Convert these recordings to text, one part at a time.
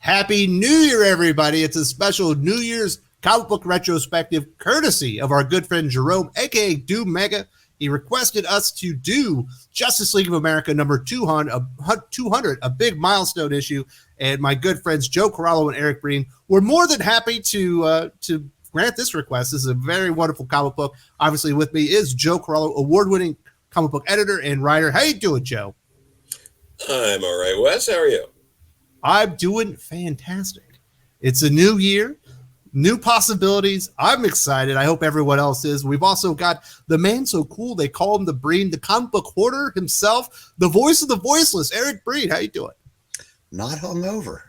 Happy New Year, everybody. It's a special New Year's comic book retrospective courtesy of our good friend Jerome, a.k.a. Doom Mega. He requested us to do Justice League of America number 200, a big milestone issue, and my good friends Joe Corallo and Eric Breen were more than happy to grant this request. This is a very wonderful comic book. Obviously, with me is Joe Corallo, award-winning comic book editor and writer. How you doing, Joe? I'm all right, Wes. How are you? I'm doing fantastic. It's a new year. New possibilities. I'm excited. I hope everyone else is. We've also got the man so cool, they call him the Breen, the comic book hoarder himself, the voice of the voiceless, Eric Breen. How you doing? Not hungover.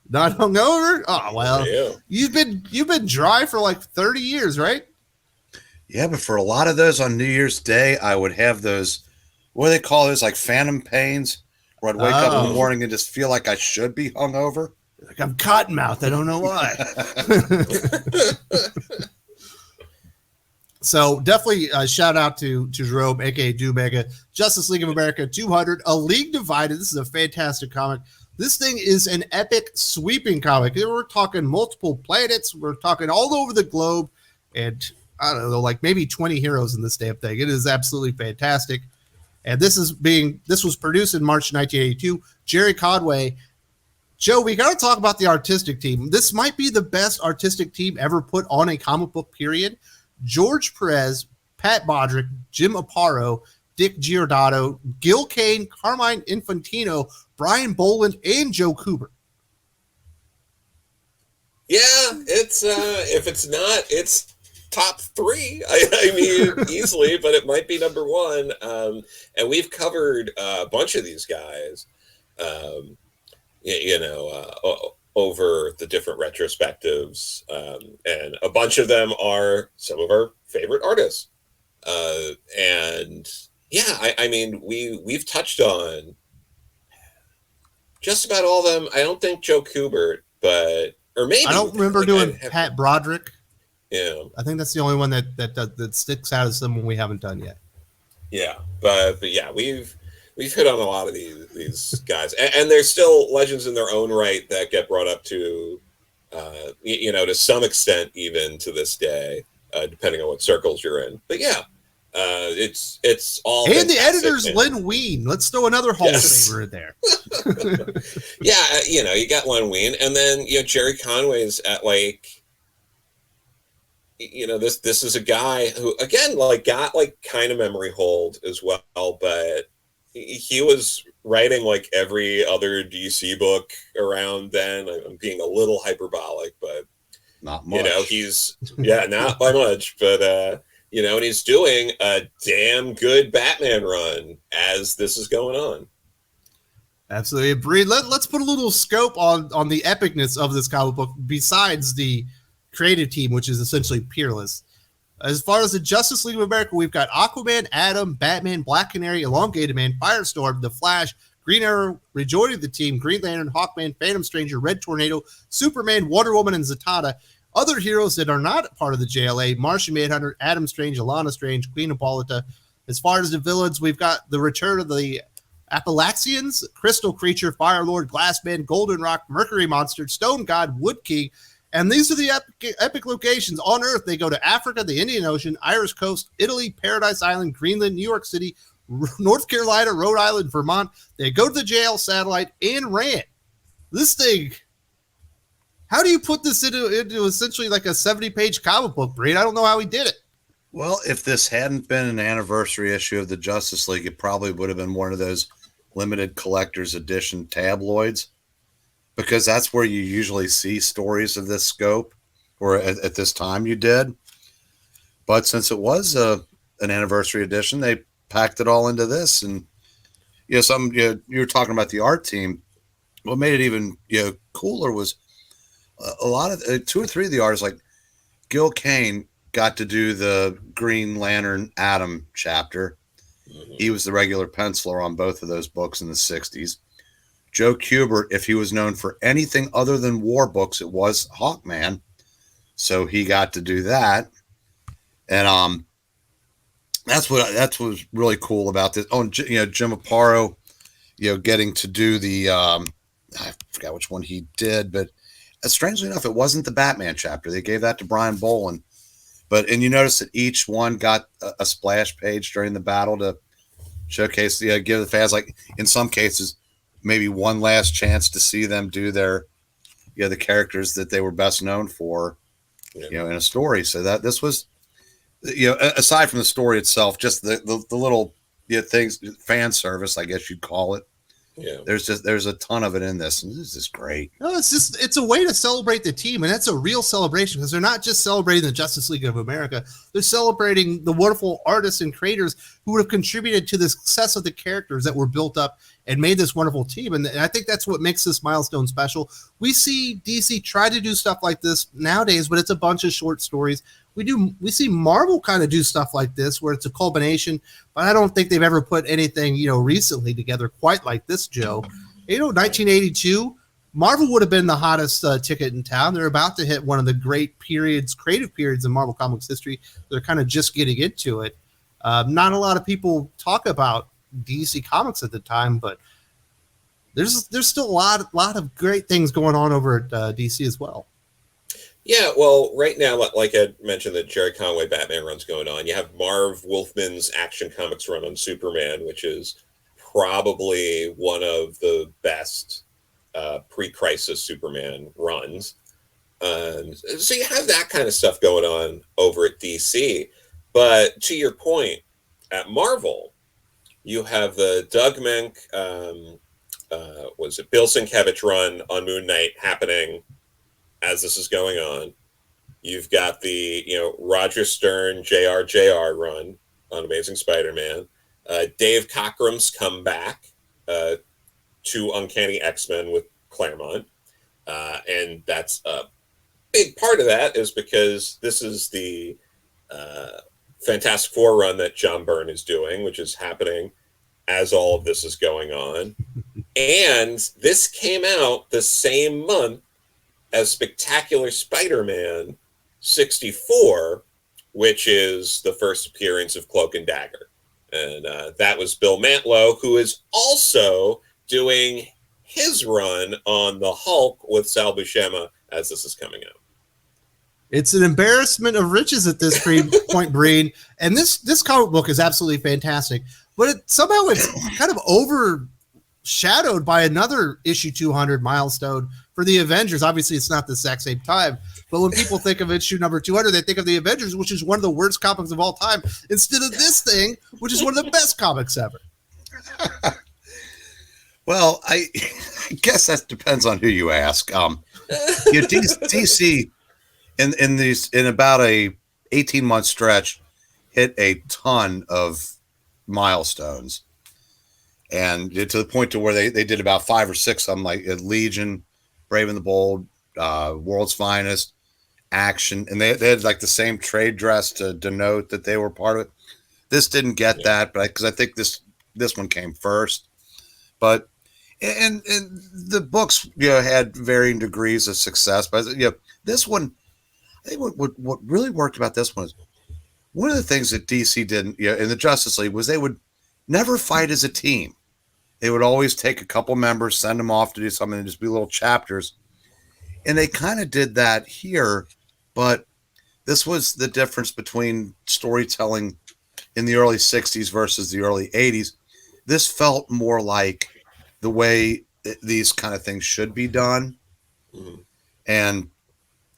Not hungover? Oh, well, Yeah. you've been dry for like 30 years, right? Yeah, but for a lot of those on New Year's Day, I would have those, what do they call those, like phantom pains, where I'd wake up in the morning and just feel like I should be hungover. Like I'm cottonmouth. I don't know why. So definitely shout out to Jerome, a.k.a. Do Mega. Justice League of America 200, A League Divided. This is a fantastic comic. This thing is an epic sweeping comic. We're talking multiple planets. We're talking all over the globe. And I don't know, like maybe 20 heroes in this damn thing. It is absolutely fantastic. And this was produced in March 1982. Gerry Conway. Joe, we got to talk about the artistic team. This might be the best artistic team ever put on a comic book, period. George Pérez, Pat Broderick, Jim Aparo, Dick Giordano, Gil Kane, Carmine Infantino, Brian Bolland, and Joe Kubert. Yeah, it's if it's not, it's top three. I mean, easily, but it might be number one. And we've covered a bunch of these guys. Over the different retrospectives, and a bunch of them are some of our favorite artists. And yeah, I mean, we've touched on just about all of them. I don't think Joe Kubert, or maybe I don't remember doing Pat Broderick. Yeah, I think that's the only one that sticks out as someone we haven't done yet. Yeah, but yeah, we've hit on a lot of these guys, and they're still legends in their own right that get brought up to, to some extent, even to this day, depending on what circles you're in. But yeah, it's all. And the editor's Len Wein. Let's throw another Hall of Famer in there. Yeah, you got Len Wein, and then Gerry Conway's at this is a guy who again got kind of memory hold as well, but he was writing like every other DC book around then. I'm being a little hyperbolic, but not much. He's not by much, but and he's doing a damn good Batman run as this is going on. Absolutely. Bree, let's put a little scope on the epicness of this comic book besides the creative team, which is essentially peerless. As far as the Justice League of America, we've got Aquaman, Atom, Batman, Black Canary, Elongated Man, Firestorm, The Flash, Green Arrow, rejoining the team, Green Lantern, Hawkman, Phantom Stranger, Red Tornado, Superman, Wonder Woman, and Zatanna. Other heroes that are not part of the JLA, Martian Manhunter, Adam Strange, Alana Strange, Queen Hippolyta. As far as the villains, we've got the return of the Appalachians, Crystal Creature, Firelord, Glassman, Golden Rock, Mercury Monster, Stone God, Wood King. And these are the epic locations on Earth. They go to Africa, the Indian Ocean, Irish Coast, Italy, Paradise Island, Greenland, New York City, North Carolina, Rhode Island, Vermont. They go to the JL satellite and ran. This thing, how do you put this into essentially like a 70-page comic book, Breen? I don't know how he did it. Well, if this hadn't been an anniversary issue of the Justice League, it probably would have been one of those limited collector's edition tabloids, because that's where you usually see stories of this scope, or at this time you did. But since it was an anniversary edition, they packed it all into this. And you were talking about the art team. What made it even cooler was a lot of 2 or 3 of the artists, like Gil Kane, got to do the Green Lantern Atom chapter. Mm-hmm. He was the regular penciler on both of those books in the 60s. Joe Kubert, if he was known for anything other than war books, it was Hawkman. So he got to do that. And that's what was really cool about this. Oh, Jim Aparo, getting to do the I forgot which one he did, but strangely enough, it wasn't the Batman chapter. They gave that to Brian Bolland. And you notice that each one got a splash page during the battle to showcase, give the fans, like in some cases, maybe one last chance to see them do their, the characters that they were best known for, in a story. So that this was, aside from the story itself, just the little things, fan service, I guess you'd call it. Yeah, there's a ton of it in this, and this is great. No, it's a way to celebrate the team, and that's a real celebration because they're not just celebrating the Justice League of America; they're celebrating the wonderful artists and creators who would have contributed to the success of the characters that were built up and made this wonderful team. And I think that's what makes this milestone special. We see DC try to do stuff like this nowadays, but it's a bunch of short stories. We see Marvel kind of do stuff like this where it's a culmination, but I don't think they've ever put anything, recently together quite like this, Joe. 1982, Marvel would have been the hottest ticket in town. They're about to hit one of the great creative periods in Marvel Comics history. They're kind of just getting into it. Not a lot of people talk about DC Comics at the time, but there's still a lot of great things going on over at DC as well. Yeah, well, right now, like I mentioned, the Jerry Conway Batman run's going on. You have Marv Wolfman's Action Comics run on Superman, which is probably one of the best pre-crisis Superman runs. So you have that kind of stuff going on over at DC. But to your point, at Marvel, you have the Doug Menck, Bill Sienkiewicz run on Moon Knight happening as this is going on. You've got the Roger Stern JR run on Amazing Spider-Man. Dave Cockrum's come back to Uncanny X-Men with Claremont, and that's a big part of that is because this is the Fantastic Four run that John Byrne is doing, which is happening as all of this is going on. And this came out the same month as Spectacular Spider-Man 64, which is the first appearance of Cloak and Dagger. And that was Bill Mantlo, who is also doing his run on the Hulk with Sal Buscema as this is coming out. It's an embarrassment of riches at this point, Breen. And this comic book is absolutely fantastic. But somehow it's kind of overshadowed by another issue 200 milestone for the Avengers. Obviously, it's not the exact same time, but when people think of issue number 200, they think of the Avengers, which is one of the worst comics of all time, instead of this thing, which is one of the best comics ever. Well, I guess that depends on who you ask. DC in about a 18-month stretch hit a ton of milestones, and to the point to where they did about 5 or 6 of them, like Legion, Brave and the Bold, World's Finest, Action, and they had like the same trade dress to denote that they were part of it. This didn't get that, but because I think this one came first. But and the books had varying degrees of success, but this one, I think what really worked about this one is one of the things that DC did in the Justice League was they would never fight as a team. They would always take a couple members, send them off to do something, and just be little chapters. And they kind of did that here, but this was the difference between storytelling in the early 60s versus the early 80s. This felt more like the way these kind of things should be done. Mm-hmm. And,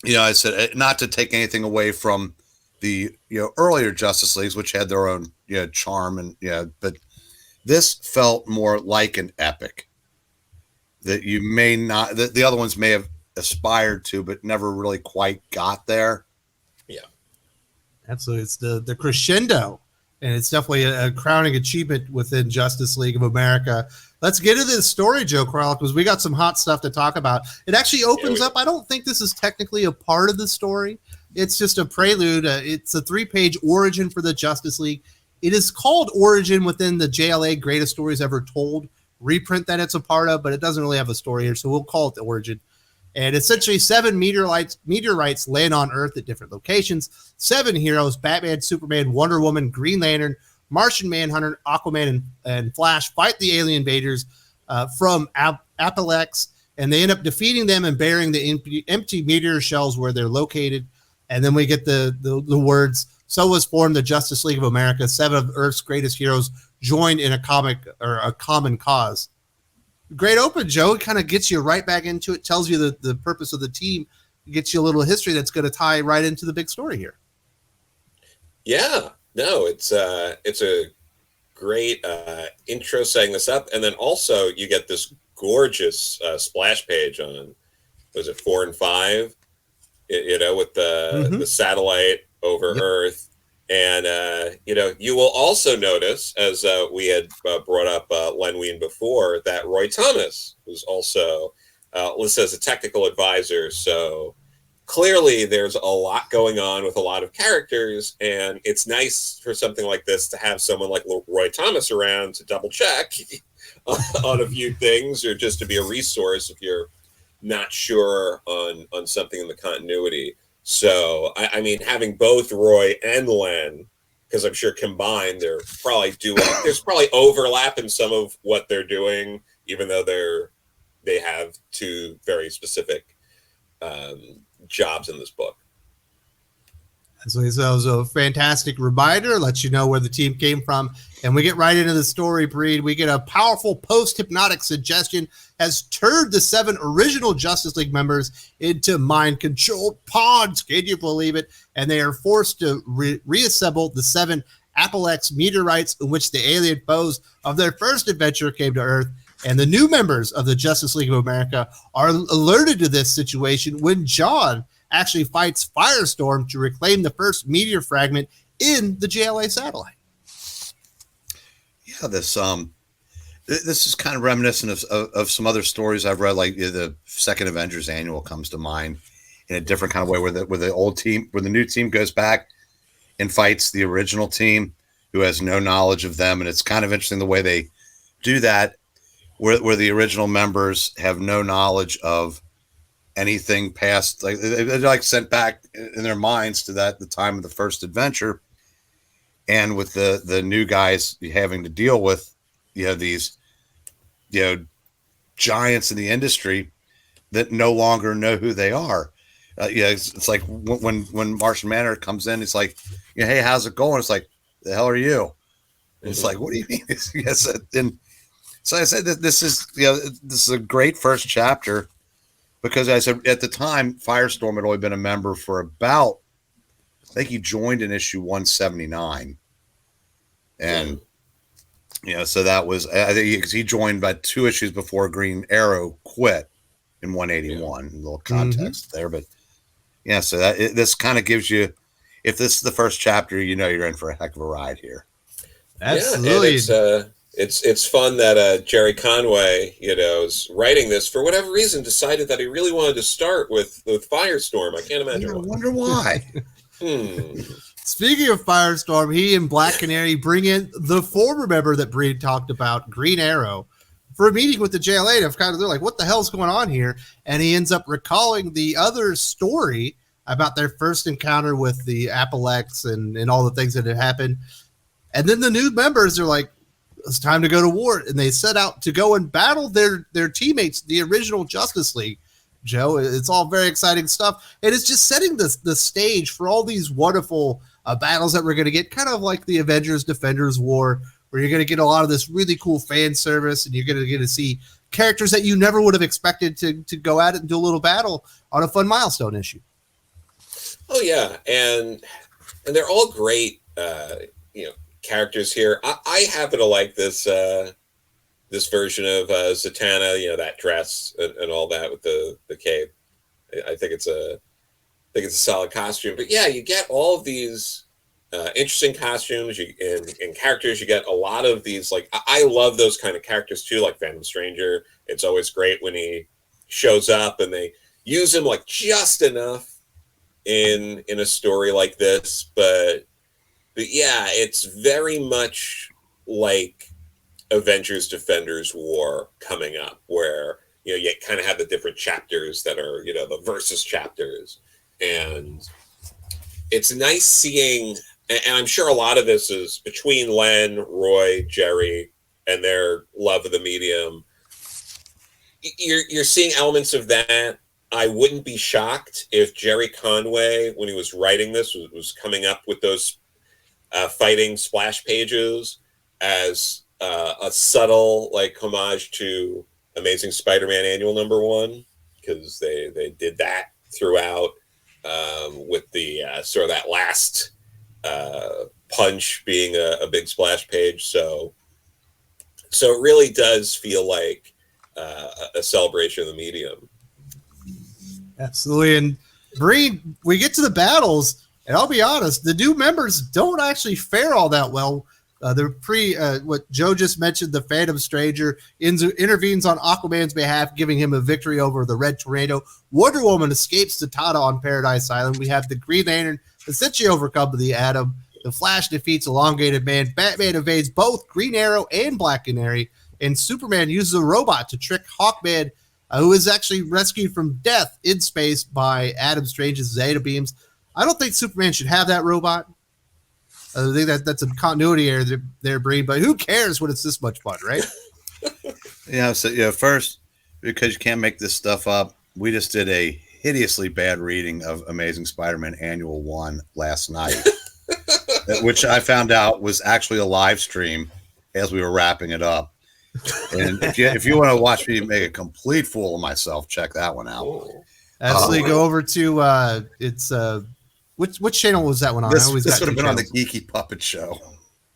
I said, not to take anything away from the earlier Justice Leagues, which had their own charm, and but this felt more like an epic that you may not, that the other ones may have aspired to, but never really quite got there. Yeah, absolutely. It's the crescendo, and it's definitely a crowning achievement within Justice League of America. Let's get into the story, Joe Carl, because we got some hot stuff to talk about. It actually opens up. I don't think this is technically a part of the story. It's just a prelude. It's a 3-page origin for the Justice League. It is called Origin within the JLA Greatest Stories Ever Told reprint that it's a part of, but it doesn't really have a story here, so we'll call it the Origin. And essentially 7 meteorites land on Earth at different locations. 7 heroes, Batman, Superman, Wonder Woman, Green Lantern, Martian Manhunter, Aquaman, and Flash fight the alien invaders from Apalex and they end up defeating them and burying the empty meteor shells where they're located. And then we get the words, "So was formed the Justice League of America. 7 of Earth's greatest heroes joined in a common cause." Great open, Joe. It kind of gets you right back into it, tells you the purpose of the team, gets you a little history that's going to tie right into the big story here. Yeah, no, it's a great intro setting this up. And then also you get this gorgeous splash page on, was it 4 and 5? With the satellite over Earth. And, you will also notice, as we had brought up Len Wein before, that Roy Thomas was also listed as a technical advisor. So clearly there's a lot going on with a lot of characters, and it's nice for something like this to have someone like Roy Thomas around to double check on a few things, or just to be a resource if you're not sure on something in the continuity. So, I mean, having both Roy and Len, because I'm sure combined they're probably there's probably overlap in some of what they're doing, even though they have two very specific jobs in this book. So it was a fantastic reminder, lets you know where the team came from. And we get right into the story, Breed. We get a powerful post-hypnotic suggestion has turned the 7 original Justice League members into mind-controlled pawns. Can you believe it? And they are forced to reassemble the 7 Apalex meteorites in which the alien foes of their first adventure came to Earth. And the new members of the Justice League of America are alerted to this situation when John actually fights Firestorm to reclaim the first meteor fragment in the JLA satellite. Yeah, this is kind of reminiscent of some other stories I've read, like the second Avengers Annual comes to mind in a different kind of way, where the new team goes back and fights the original team who has no knowledge of them. And it's kind of interesting the way they do that, where the original members have no knowledge of anything past, like they're like sent back in their minds to the time of the first adventure. And with the new guys having to deal with, these, giants in the industry that no longer know who they are. It's like when Martian Manhunter comes in, it's like, hey, how's it going? It's like, the hell are you? And it's like, what do you mean? Yes. And so I said that this is a great first chapter, because I said at the time, Firestorm had only been a member for about, I think he joined in issue 179. And, so that was, I think, because he joined about 2 issues before Green Arrow quit in 181. A little context there. But, so this kind of gives you, if this is the first chapter, you're in for a heck of a ride here. Absolutely. Yeah, and it's fun that Gerry Conway, is writing this, for whatever reason, decided that he really wanted to start with Firestorm. I can't imagine why. I wonder why. Speaking of Firestorm, he and Black Canary bring in the former member that Breed talked about, Green Arrow, for a meeting with the JLA. They're like, what the hell's going on here? And he ends up recalling the other story about their first encounter with the Apalex and all the things that had happened. And then the new members are like, it's time to go to war. And they set out to go and battle their teammates, the original Justice League. Joe, it's all very exciting stuff. And it's just setting the stage for all these wonderful battles that we're going to get, kind of like the Avengers Defenders War, where you're going to get a lot of this really cool fan service, and you're going to get to see characters that you never would have expected to go at it and do a little battle on a fun milestone issue. Oh, yeah. And they're all great, characters here. I happen to like this version of Zatanna, that dress and all that with the cape. I think it's a solid costume. But yeah, you get all of these interesting costumes and characters. You get a lot of these, like, I love those kind of characters too, like Phantom Stranger. It's always great when he shows up and they use him like just enough in a story like this. But yeah, it's very much like Avengers Defenders War coming up, where you kind of have the different chapters that are the versus chapters, and it's nice seeing, and I'm sure a lot of this is between Len, Roy, Gerry, and their love of the medium. you're seeing elements of that. I wouldn't be shocked if Gerry Conway, when he was writing this, was coming up with those fighting splash pages as a subtle like homage to Amazing Spider-Man Annual #1, because they did that throughout, with the sort of that last punch being a big splash page. So it really does feel like a celebration of the medium. Absolutely. And Bree, we get to the battles, and I'll be honest, the new members don't actually fare all that well. They're what Joe just mentioned, the Phantom Stranger intervenes on Aquaman's behalf, giving him a victory over the Red Tornado. Wonder Woman escapes to Tata on Paradise Island. We have the Green Lantern essentially overcome the Atom. The Flash defeats Elongated Man. Batman evades both Green Arrow and Black Canary. And Superman uses a robot to trick Hawkman, who is actually rescued from death in space by Adam Strange's Zeta beams. I don't think Superman should have that robot. I think that's a continuity error there, Bree, but who cares when it's this much fun, right? First, because you can't make this stuff up, we just did a hideously bad reading of Amazing Spider-Man Annual 1 last night, which I found out was actually a live stream as we were wrapping it up. And if you want to watch me make a complete fool of myself, check that one out. Actually, go over to which channel was that one on? This would have been on the Geeky Puppet Show.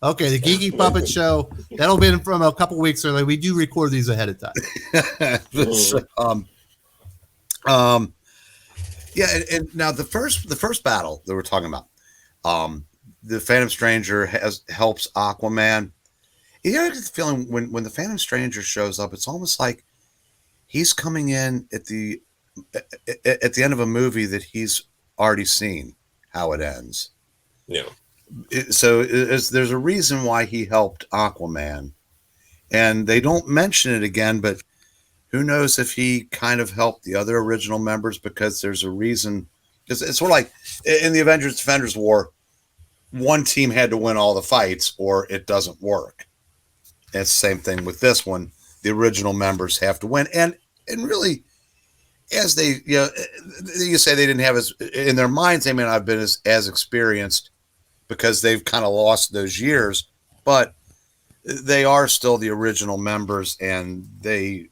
Okay, the Geeky Puppet Show. That'll be from a couple weeks early. We do record these ahead of time. And now the first battle that we're talking about, the Phantom Stranger helps Aquaman. You get the feeling when the Phantom Stranger shows up, it's almost like he's coming in at the end of a movie that he's already seen how it ends. Yeah. There's a reason why he helped Aquaman, and they don't mention it again, but who knows if he kind of helped the other original members, because there's a reason. It's sort of like in the Avengers Defenders War, one team had to win all the fights or it doesn't work. And it's the same thing with this one. The original members have to win. And really, as they, you say they didn't have in their minds, they may not have been as experienced because they've kind of lost those years, but they are still the original members, and they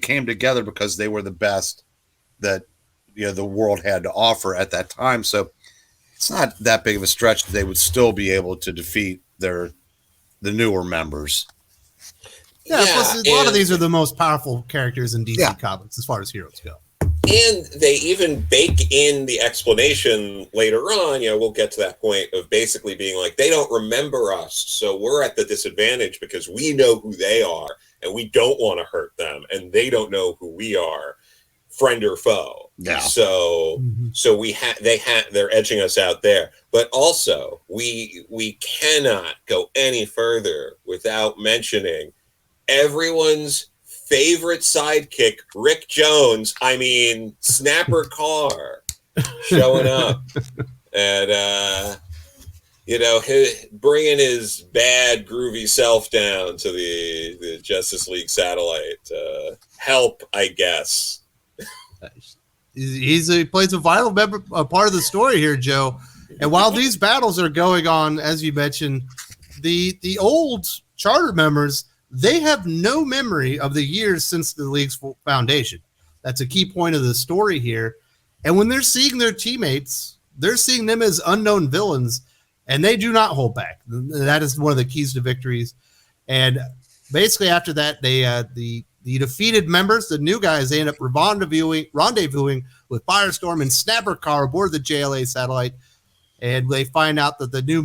came together because they were the best that the world had to offer at that time. So it's not that big of a stretch that they would still be able to defeat the newer members. Yeah, plus a lot of these are the most powerful characters in DC Comics as far as heroes go. And they even bake in the explanation later on, we'll get to that point of basically being like, they don't remember us, so we're at the disadvantage because we know who they are and we don't want to hurt them, and they don't know who we are, friend or foe. Yeah. So they're edging us out there. But also, we cannot go any further without mentioning everyone's favorite sidekick, Rick Jones, Snapper Carr, showing up and bringing his bad groovy self down to the Justice League satellite. Help, I guess. He plays a vital part of the story here, Joe. And while these battles are going on, as you mentioned, the old charter members, they have no memory of the years since the League's foundation. That's a key point of the story here. And when they're seeing their teammates, they're seeing them as unknown villains, and they do not hold back. That is one of the keys to victories. And basically after that, they the defeated members, the new guys, they end up rendezvousing with Firestorm and Snapper Carr aboard the JLA satellite. And they find out that the new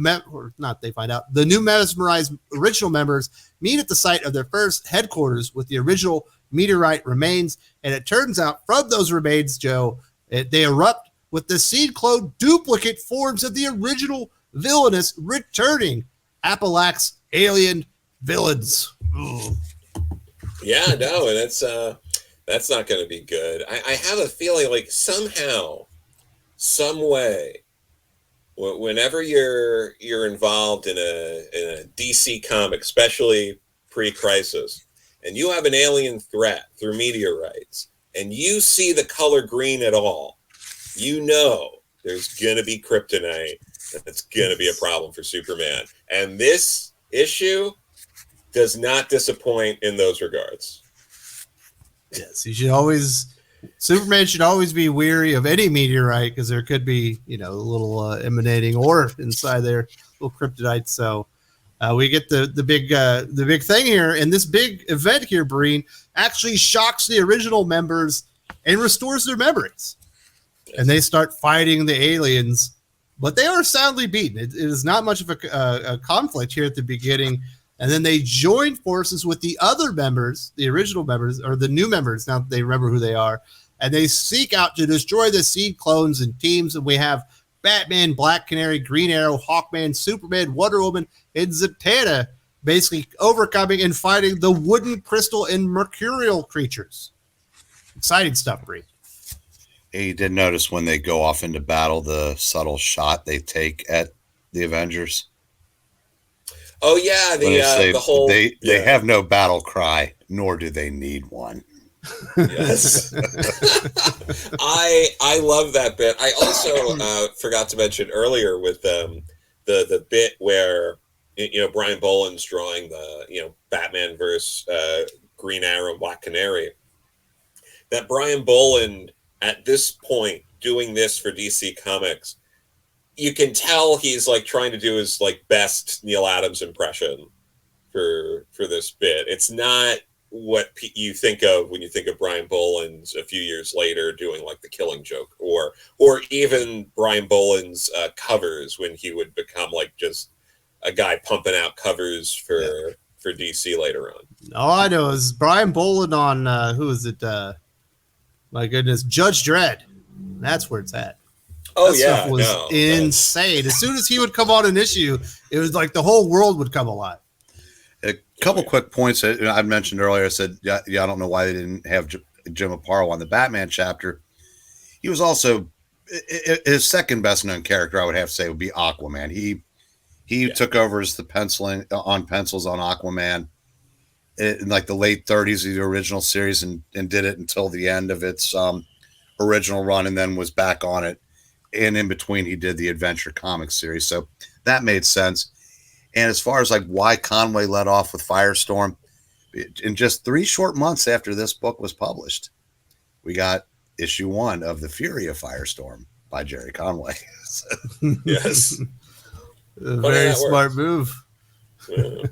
mesmerized original members meet at the site of their first headquarters with the original meteorite remains. And it turns out from those remains, Joe, they erupt with the seed clone duplicate forms of the original villainous returning Apalax alien villains. Ooh. Yeah, no, and that's not going to be good. I have a feeling like somehow, some way, whenever you're involved in a DC comic, especially pre-crisis, and you have an alien threat through meteorites, and you see the color green at all, you know there's going to be kryptonite, and it's going to be a problem for Superman. And this issue does not disappoint in those regards. Yes, Superman should always be weary of any meteorite because there could be, a little emanating or inside there, little kryptonite. So we get the big thing here, and this big event here, Breen, actually shocks the original members and restores their memories. Yes. And they start fighting the aliens, but they are soundly beaten. It is not much of a conflict here at the beginning. And then they join forces with the other members, the original members, or the new members, now that they remember who they are, and they seek out to destroy the Seed clones in teams. And we have Batman, Black Canary, Green Arrow, Hawkman, Superman, Wonder Woman, and Zatanna basically overcoming and fighting the wooden, crystal, and mercurial creatures. Exciting stuff, Bree. Hey, you did notice when they go off into battle, the subtle shot they take at the Avengers. Oh yeah, the whole they have no battle cry, nor do they need one. Yes, I love that bit. I also forgot to mention earlier with the bit where Brian Bolland's drawing the Batman versus Green Arrow, Black Canary. That Brian Bolland at this point doing this for DC Comics, you can tell he's like trying to do his like best Neil Adams impression for this bit. It's not what you think of when you think of Brian Bolland's a few years later doing like the Killing Joke, or even Brian Bolland's covers when he would become like just a guy pumping out covers for DC later on. All I know is Brian Bolland on who is it? My goodness, Judge Dredd. That's where it's at. Oh, that yeah. Stuff was insane. As soon as he would come on an issue, it was like the whole world would come alive. A couple quick points that I mentioned earlier. I said, I don't know why they didn't have Jim Aparo on the Batman chapter. He was also his second best known character, I would have to say, would be Aquaman. He took over as the pencils on Aquaman in like the late 30s of the original series and did it until the end of its original run, and then was back on it. And in between, he did the Adventure Comics series. So that made sense. And as far as like why Conway led off with Firestorm, in just 3 short months after this book was published, we got issue 1 of The Fury of Firestorm by Gerry Conway. Yes. A very smart move. Yeah.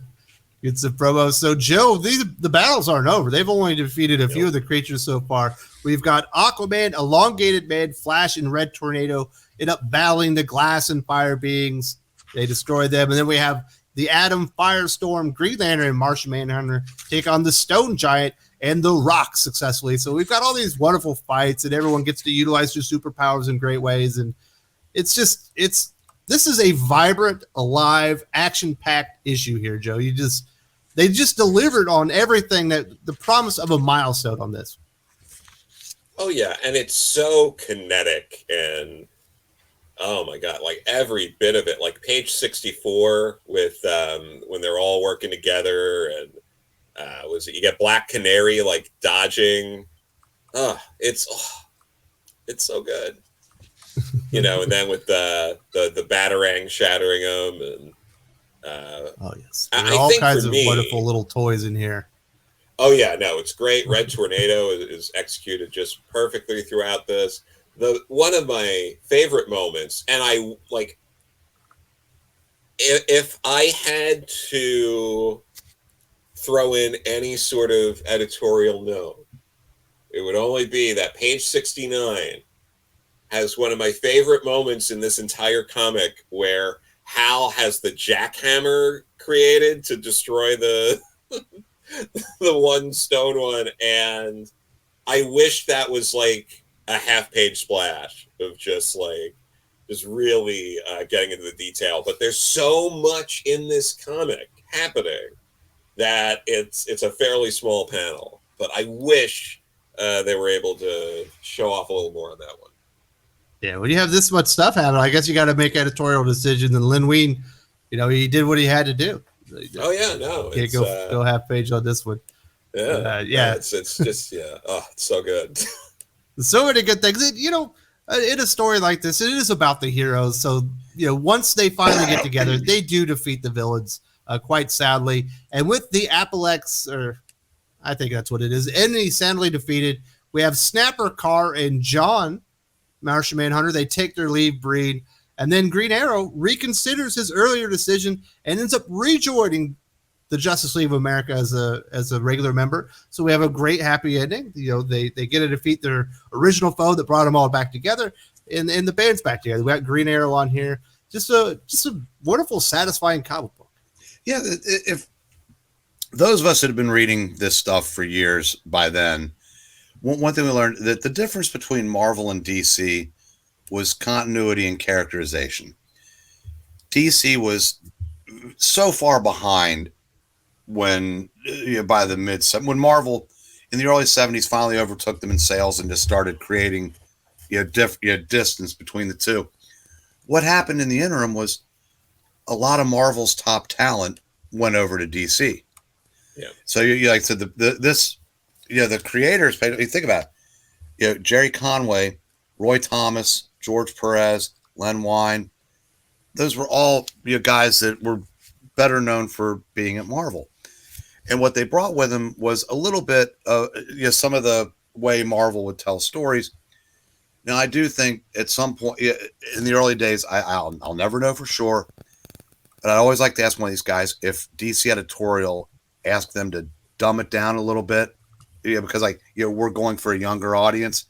It's a promo. So, Joe, the battles aren't over. They've only defeated a few of the creatures so far. We've got Aquaman, Elongated Man, Flash, and Red Tornado end up battling the glass and fire beings. They destroy them. And then we have the Atom, Firestorm, Green Lantern, and Martian Manhunter take on the Stone Giant and the Rock successfully. So we've got all these wonderful fights, and everyone gets to utilize their superpowers in great ways. And this is a vibrant, alive, action-packed issue here, Joe. They just delivered on everything that the promise of a milestone on this. Oh yeah, and it's so kinetic, and oh my god, like every bit of it, like page 64 with when they're all working together, and you get Black Canary like dodging. It's so good. And then with the Batarang shattering them, and oh yes, there are all kinds of wonderful little toys in here. Oh yeah, no, it's great. Red Tornado is executed just perfectly throughout this. One of my favorite moments, and I like, if I had to throw in any sort of editorial note, it would only be that page 69 has one of my favorite moments in this entire comic, where Hal has the jackhammer created to destroy the the one stone one, and I wish that was like a half-page splash of just really getting into the detail. But there's so much in this comic happening that it's a fairly small panel. But I wish they were able to show off a little more on that one. Yeah, when you have this much stuff happening, I guess you got to make editorial decisions. And Lin Wein, he did what he had to do. Oh yeah, no, Can't go half page on this one. Yeah. It's just oh, it's so good. So many good things. In a story like this, it is about the heroes. So once they finally get together, they do defeat the villains quite sadly. And with the Apolex, or I think that's what it is, enemy sadly defeated, we have Snapper, Carr, and John, Martian Manhunter. They take their leave, Breen, and then Green Arrow reconsiders his earlier decision and ends up rejoining the Justice League of America as a regular member. So we have a great happy ending. They get to defeat their original foe that brought them all back together, and the band's back together. We got Green Arrow on here. Just a wonderful, satisfying comic book. Yeah, if those of us that have been reading this stuff for years by then, one thing we learned, that the difference between Marvel and DC was continuity and characterization. DC was so far behind when by the when Marvel in the early 70s finally overtook them in sales and just started creating distance between the two. What happened in the interim was a lot of Marvel's top talent went over to DC. Yeah. So you like said the creators, you think about it, Gerry Conway, Roy Thomas, George Pérez, Len Wein, those were all guys that were better known for being at Marvel. And what they brought with them was a little bit of some of the way Marvel would tell stories. Now, I do think at some point in the early days, I'll never know for sure, but I always like to ask one of these guys if DC editorial asked them to dumb it down a little bit, because we're going for a younger audience.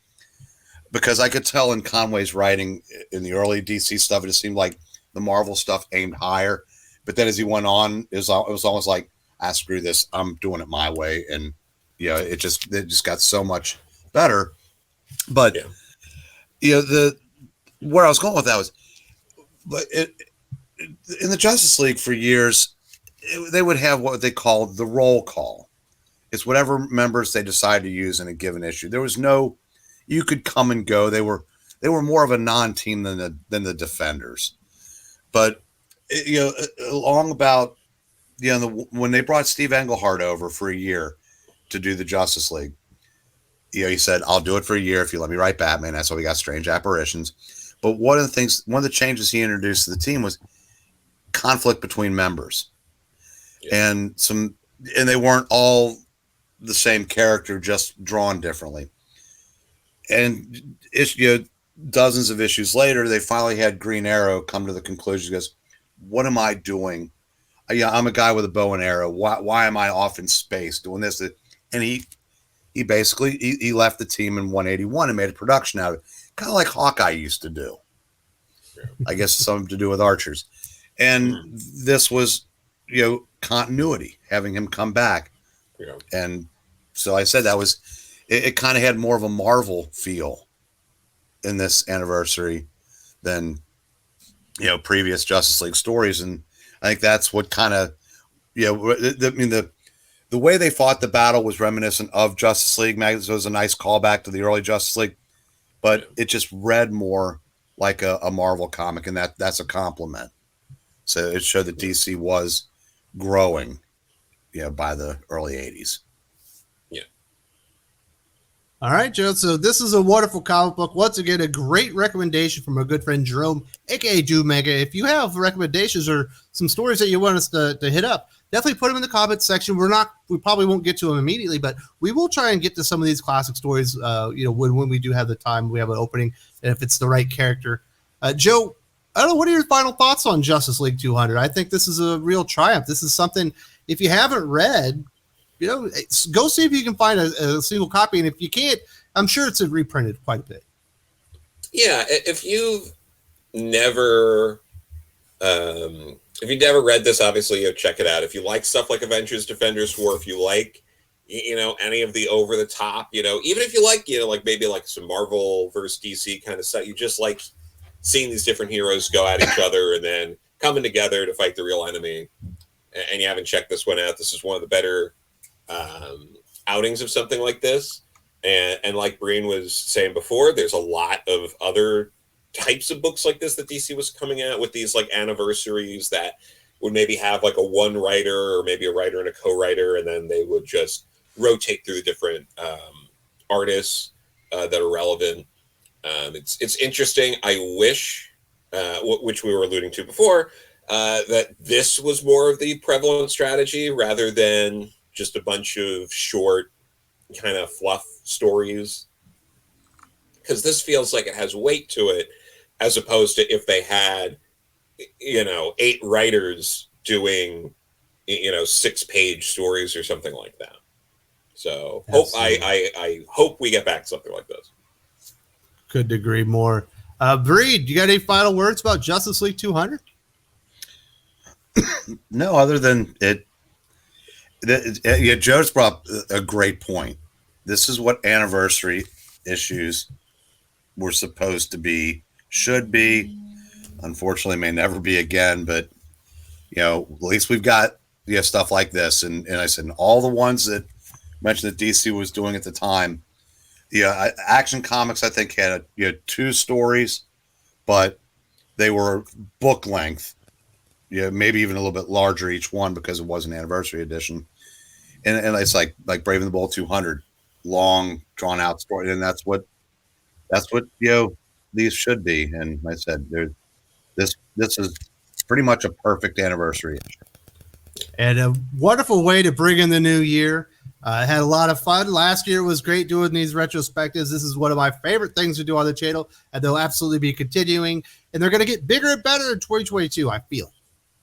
Because I could tell in Conway's writing in the early DC stuff, it just seemed like the Marvel stuff aimed higher. But then as he went on, it was almost like, screw this, I'm doing it my way. And it just got so much better. But where I was going with that was, but in the Justice League for years, they would have what they called the roll call. It's whatever members they decide to use in a given issue. There was no, you could come and go. They were more of a non-team than the Defenders. But along about when they brought Steve Englehart over for a year to do the Justice League, he said, "I'll do it for a year if you let me write Batman." That's why we got Strange Apparitions. But one of the changes he introduced to the team was conflict between members, and they weren't all the same character, just drawn differently. And dozens of issues later, they finally had Green Arrow come to the conclusion. He goes, "What am I doing? I'm a guy with a bow and arrow. Why am I off in space doing this?" And he basically he left the team in 181 and made a production out of it, kind of like Hawkeye used to do. I guess something to do with archers. And this was continuity, having him come back. Yeah. And so I said that was it kind of had more of a Marvel feel in this anniversary than previous Justice League stories. And I think that's what kind of the way they fought the battle was reminiscent of Justice League. It was a nice callback to the early Justice League, but it just read more like a Marvel comic, and that's a compliment. So it showed that DC was growing by the early 80s. All right, Joe. So this is a wonderful comic book. Once again, a great recommendation from our good friend Jerome, aka Do Mega. If you have recommendations or some stories that you want us to hit up, definitely put them in the comments section. We probably won't get to them immediately, but we will try and get to some of these classic stories. When we do have the time, we have an opening, and if it's the right character. Joe, I don't know. What are your final thoughts on Justice League 200? I think this is a real triumph. This is something, if you haven't read, go see if you can find a single copy. And if you can't, I'm sure it's reprinted quite a bit. Yeah. If you've never read this, obviously, check it out. If you like stuff like Avengers, Defenders War, if you like, any of the over the top, even if you like, maybe like some Marvel versus DC kind of stuff, you just like seeing these different heroes go at each other and then coming together to fight the real enemy. And you haven't checked this one out. This is one of the better outings of something like this, and like Breen was saying before, there's a lot of other types of books like this that DC was coming out with, these like anniversaries that would maybe have like a one writer or maybe a writer and a co-writer, and then they would just rotate through the different artists that are relevant. It's interesting. I wish, which we were alluding to before, that this was more of the prevalent strategy rather than just a bunch of short kind of fluff stories. Because this feels like it has weight to it, as opposed to if they had, 8 writers doing, 6-page stories or something like that. So I hope we get back something like this. Couldn't agree more. Breed, you got any final words about Justice League 200? No, other than it. Joe's brought up a great point. This is what anniversary issues were supposed to be, should be. Unfortunately, may never be again. But at least we've got stuff like this. And I said, all the ones that mentioned that DC was doing at the time. Action Comics, I think, had 2 stories, but they were book length. Maybe even a little bit larger each one because it was an anniversary edition. And it's like Brave and the Bold 200, long, drawn out story, and that's what these should be. And like I said, this is pretty much a perfect anniversary issue. And a wonderful way to bring in the new year. I had a lot of fun. Last year was great doing these retrospectives. This is one of my favorite things to do on the channel, and they'll absolutely be continuing. And they're going to get bigger and better in 2022, I feel.